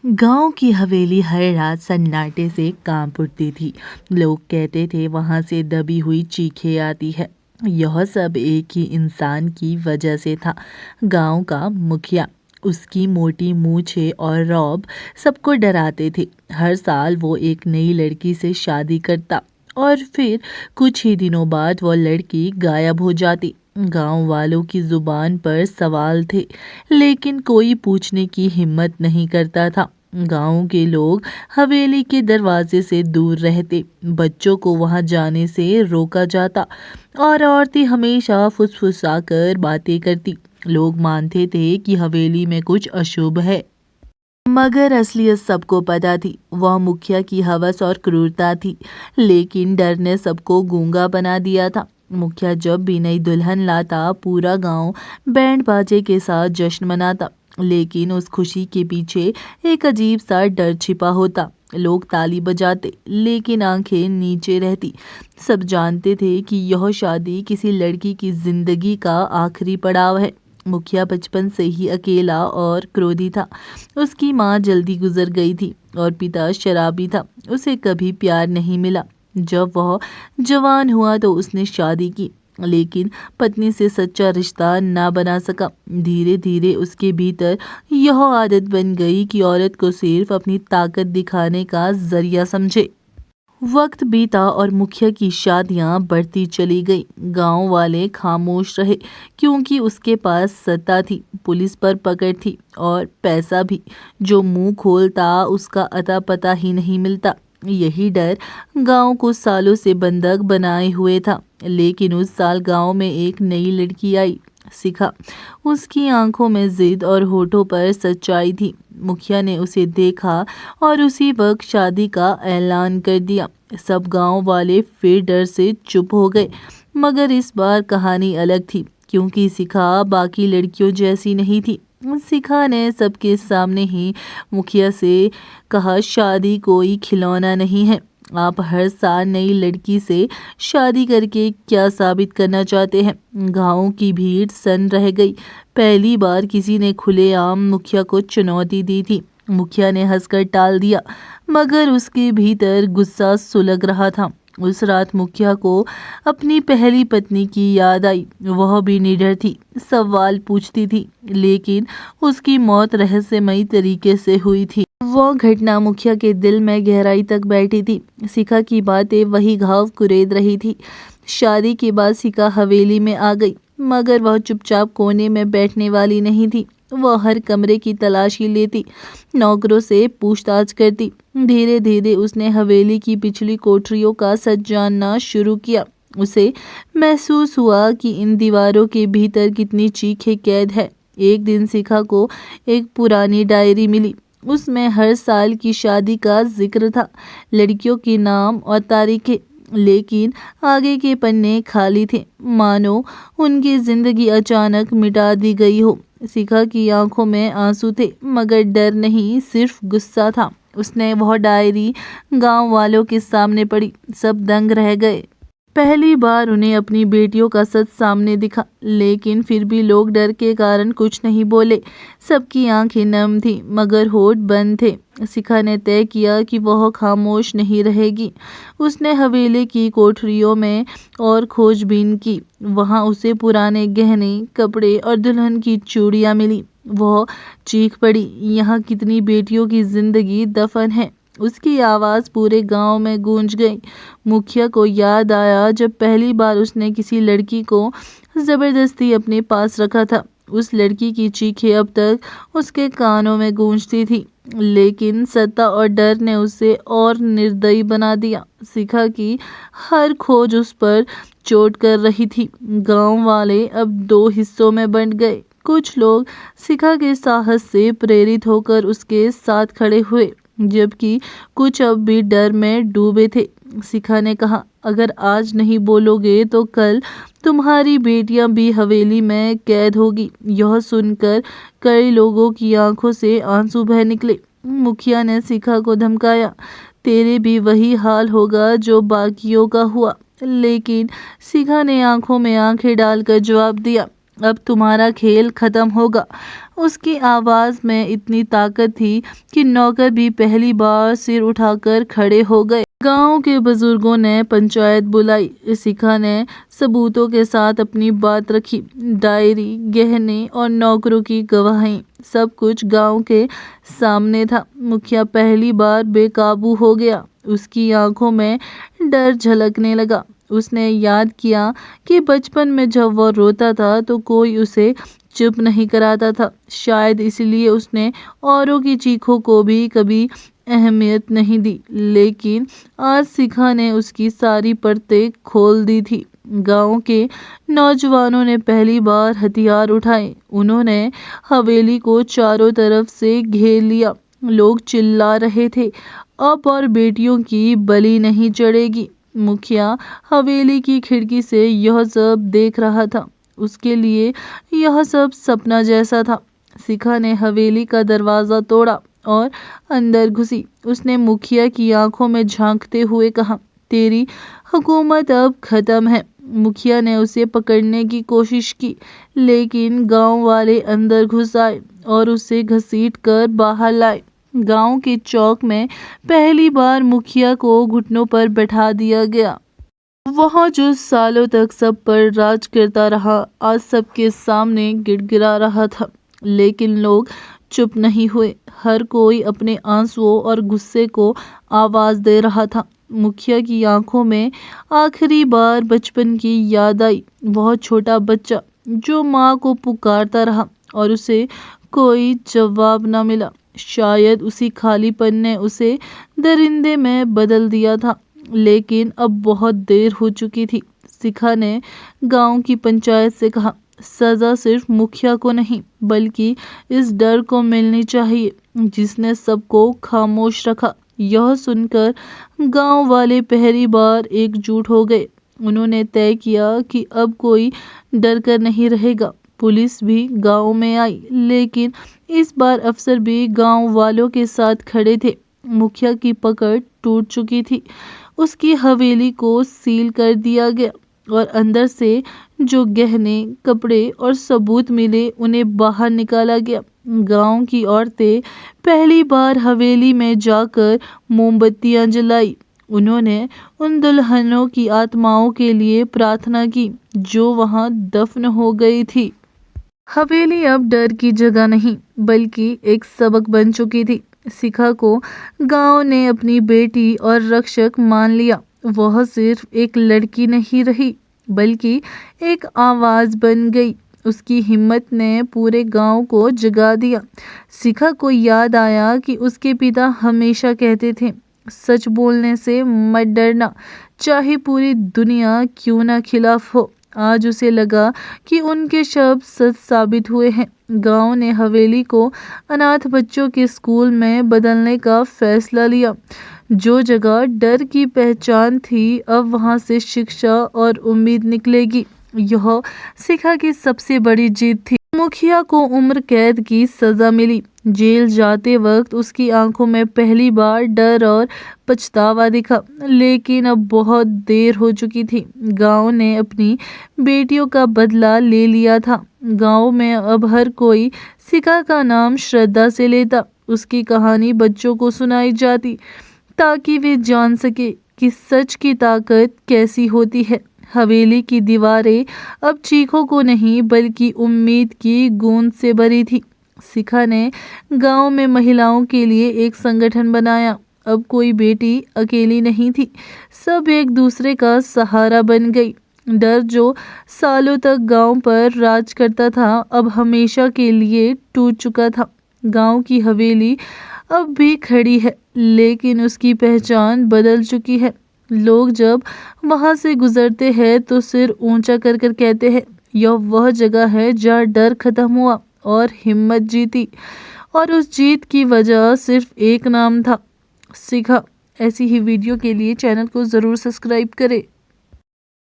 गांव की हवेली हर रात सन्नाटे से कांप उठती थी। लोग कहते थे वहां से दबी हुई चीखें आती है। यह सब एक ही इंसान की वजह से था। गांव का मुखिया, उसकी मोटी मूछें और रौब सबको डराते थे। हर साल वो एक नई लड़की से शादी करता और फिर कुछ ही दिनों बाद वो लड़की गायब हो जाती। गांव वालों की जुबान पर सवाल थे, लेकिन कोई पूछने की हिम्मत नहीं करता था। गांव के लोग हवेली के दरवाजे से दूर रहते, बच्चों को वहां जाने से रोका जाता और औरतें हमेशा फुसफुसाकर बातें करती। लोग मानते थे कि हवेली में कुछ अशुभ है, मगर असलियत सबको पता थी। वह मुखिया की हवस और क्रूरता थी, लेकिन डर ने सबको गूंगा बना दिया था। मुखिया जब भी नई दुल्हन लाता, पूरा गांव बैंड बाजे के साथ जश्न मनाता, लेकिन उस खुशी के पीछे एक अजीब सा डर छिपा होता। लोग ताली बजाते, लेकिन आंखें नीचे रहती। सब जानते थे कि यह शादी किसी लड़की की जिंदगी का आखिरी पड़ाव है। मुखिया बचपन से ही अकेला और क्रोधी था। उसकी माँ जल्दी गुजर गई थी और पिता शराबी था। उसे कभी प्यार नहीं मिला। जब वह जवान हुआ तो उसने शादी की, लेकिन पत्नी से सच्चा रिश्ता ना बना सका। धीरे धीरे उसके भीतर यह आदत बन गई कि औरत को सिर्फ अपनी ताकत दिखाने का जरिया समझे। वक्त बीता और मुखिया की शादियां बढ़ती चली गई। गांव वाले खामोश रहे, क्योंकि उसके पास सत्ता थी, पुलिस पर पकड़ थी और पैसा भी। जो मुंह खोलता उसका अता पता ही नहीं मिलता। यही डर गांव को सालों से बंधक बनाए हुए था। लेकिन उस साल गांव में एक नई लड़की आई, शिखा। उसकी आंखों में जिद और होठों पर सच्चाई थी। मुखिया ने उसे देखा और उसी वक्त शादी का ऐलान कर दिया। सब गांव वाले फिर डर से चुप हो गए। मगर इस बार कहानी अलग थी, क्योंकि शिखा बाकी लड़कियों जैसी नहीं थी। शिखा ने सबके सामने ही मुखिया से कहा, शादी कोई खिलौना नहीं है। आप हर साल नई लड़की से शादी करके क्या साबित करना चाहते हैं? गांव की भीड़ सन रह गई। पहली बार किसी ने खुलेआम मुखिया को चुनौती दी थी। मुखिया ने हंसकर टाल दिया, मगर उसके भीतर गुस्सा सुलग रहा था। उस रात मुखिया को अपनी पहली पत्नी की याद आई। वह भी निडर थी, सवाल पूछती थी, लेकिन उसकी मौत रहस्यमयी तरीके से हुई थी। वो घटना मुखिया के दिल में गहराई तक बैठी थी। शिखा की बातें वही घाव कुरेद रही थी। शादी के बाद शिखा हवेली में आ गई, मगर वह चुपचाप कोने में बैठने वाली नहीं थी। वह हर कमरे की तलाशी लेती, नौकरों से पूछताछ करती। धीरे धीरे उसने हवेली की पिछली कोठरियों का सच जानना शुरू किया। उसे महसूस हुआ कि इन दीवारों के भीतर कितनी चीखें कैद है। एक दिन शिखा को एक पुरानी डायरी मिली। उसमें हर साल की शादी का जिक्र था, लड़कियों के नाम और तारीखें, लेकिन आगे के पन्ने खाली थे, मानो उनकी जिंदगी अचानक मिटा दी गई हो। शिखा की आंखों में आंसू थे, मगर डर नहीं, सिर्फ गुस्सा था। उसने वह डायरी गांव वालों के सामने पढ़ी। सब दंग रह गए। पहली बार उन्हें अपनी बेटियों का सच सामने दिखा, लेकिन फिर भी लोग डर के कारण कुछ नहीं बोले। सबकी आंखें नम थी, मगर होठ बंद थे। शिखा ने तय किया कि वह खामोश नहीं रहेगी। उसने हवेली की कोठरियों में और खोजबीन की। वहां उसे पुराने गहने, कपड़े और दुल्हन की चूड़ियां मिली। वह चीख पड़ी, यहाँ कितनी बेटियों की जिंदगी दफन है। उसकी आवाज़ पूरे गांव में गूंज गई। मुखिया को याद आया जब पहली बार उसने किसी लड़की को ज़बरदस्ती अपने पास रखा था। उस लड़की की चीखें अब तक उसके कानों में गूंजती थी, लेकिन सत्ता और डर ने उसे और निर्दयी बना दिया। शिखा की हर खोज उस पर चोट कर रही थी। गांव वाले अब दो हिस्सों में बंट गए। कुछ लोग शिखा के साहस से प्रेरित होकर उसके साथ खड़े हुए, जबकि कुछ अब भी डर में डूबे थे। शिखा ने कहा, अगर आज नहीं बोलोगे तो कल तुम्हारी बेटियां भी हवेली में कैद होगी। यह सुनकर कई लोगों की आंखों से आंसू बह निकले। मुखिया ने शिखा को धमकाया, तेरे भी वही हाल होगा जो बाकियों का हुआ। लेकिन शिखा ने आंखों में आंखें डालकर जवाब दिया, अब तुम्हारा खेल खत्म होगा। उसकी आवाज़ में इतनी ताकत थी कि नौकर भी पहली बार सिर उठाकर खड़े हो गए। गांव के बुजुर्गों ने पंचायत बुलाई। शिखा ने सबूतों के साथ अपनी बात रखी। डायरी, गहने और नौकरों की गवाही, सब कुछ गांव के सामने था। मुखिया पहली बार बेकाबू हो गया। उसकी आंखों में डर झलकने लगा। उसने याद किया कि बचपन में जब वो रोता था तो कोई उसे चुप नहीं कराता था। शायद इसलिए उसने औरों की चीखों को भी कभी अहमियत नहीं दी। लेकिन आज शिखा ने उसकी सारी परतें खोल दी थी। गांव के नौजवानों ने पहली बार हथियार उठाए। उन्होंने हवेली को चारों तरफ से घेर लिया। लोग चिल्ला रहे थे, अब और बेटियों की बलि नहीं चढ़ेगी। मुखिया हवेली की खिड़की से यह सब देख रहा था। उसके लिए यह सब सपना जैसा था। शिखा ने हवेली का दरवाज़ा तोड़ा और अंदर घुसी। उसने मुखिया की आंखों में झांकते हुए कहा, तेरी हुकूमत अब ख़त्म है। मुखिया ने उसे पकड़ने की कोशिश की, लेकिन गांव वाले अंदर घुस आए और उसे घसीट कर बाहर लाए। गांव के चौक में पहली बार मुखिया को घुटनों पर बैठा दिया गया। वह जो सालों तक सब पर राज करता रहा, आज सबके सामने गिड़गिड़ा रहा था। लेकिन लोग चुप नहीं हुए। हर कोई अपने आंसुओं और गुस्से को आवाज़ दे रहा था। मुखिया की आंखों में आखिरी बार बचपन की याद आई। वह छोटा बच्चा जो माँ को पुकारता रहा और उसे कोई जवाब न मिला। शायद उसी खालीपन ने उसे दरिंदे में बदल दिया था। लेकिन अब बहुत देर हो चुकी थी। शिखा ने गांव की पंचायत से कहा, सज़ा सिर्फ मुखिया को नहीं बल्कि इस डर को मिलनी चाहिए जिसने सबको खामोश रखा। यह सुनकर गांव वाले पहली बार एकजुट हो गए। उन्होंने तय किया कि अब कोई डर कर नहीं रहेगा। पुलिस भी गांव में आई, लेकिन इस बार अफसर भी गांव वालों के साथ खड़े थे। मुखिया की पकड़ टूट चुकी थी। उसकी हवेली को सील कर दिया गया और अंदर से जो गहने, कपड़े और सबूत मिले उन्हें बाहर निकाला गया। गांव की औरतें पहली बार हवेली में जाकर मोमबत्तियां जलाई। उन्होंने उन दुल्हनों की आत्माओं के लिए प्रार्थना की जो वहां दफन हो गई थी। हवेली अब डर की जगह नहीं बल्कि एक सबक बन चुकी थी। शिखा को गांव ने अपनी बेटी और रक्षक मान लिया। वह सिर्फ एक लड़की नहीं रही बल्कि एक आवाज़ बन गई। उसकी हिम्मत ने पूरे गांव को जगा दिया। शिखा को याद आया कि उसके पिता हमेशा कहते थे, सच बोलने से मत डरना, चाहे पूरी दुनिया क्यों ना खिलाफ हो। आज उसे लगा कि उनके शब्द सच साबित हुए हैं। गांव ने हवेली को अनाथ बच्चों के स्कूल में बदलने का फैसला लिया। जो जगह डर की पहचान थी, अब वहां से शिक्षा और उम्मीद निकलेगी। यह शिखा की सबसे बड़ी जीत थी। मुखिया को उम्र कैद की सजा मिली। जेल जाते वक्त उसकी आंखों में पहली बार डर और पछतावा दिखा। लेकिन अब बहुत देर हो चुकी थी। गांव ने अपनी बेटियों का बदला ले लिया था। गांव में अब हर कोई शिखा का नाम श्रद्धा से लेता। उसकी कहानी बच्चों को सुनाई जाती ताकि वे जान सके कि सच की ताकत कैसी होती है। हवेली की दीवारें अब चीखों को नहीं बल्कि उम्मीद की गूंज से भरी थी। शिखा ने गांव में महिलाओं के लिए एक संगठन बनाया। अब कोई बेटी अकेली नहीं थी, सब एक दूसरे का सहारा बन गई। डर जो सालों तक गांव पर राज करता था, अब हमेशा के लिए टूट चुका था। गांव की हवेली अब भी खड़ी है, लेकिन उसकी पहचान बदल चुकी है। लोग जब वहां से गुजरते हैं तो सिर ऊंचा कर कर कहते हैं, यह वह जगह है जहाँ डर खत्म हुआ और हिम्मत जीती। और उस जीत की वजह सिर्फ एक नाम था, शिखा। ऐसी ही वीडियो के लिए चैनल को ज़रूर सब्सक्राइब करें।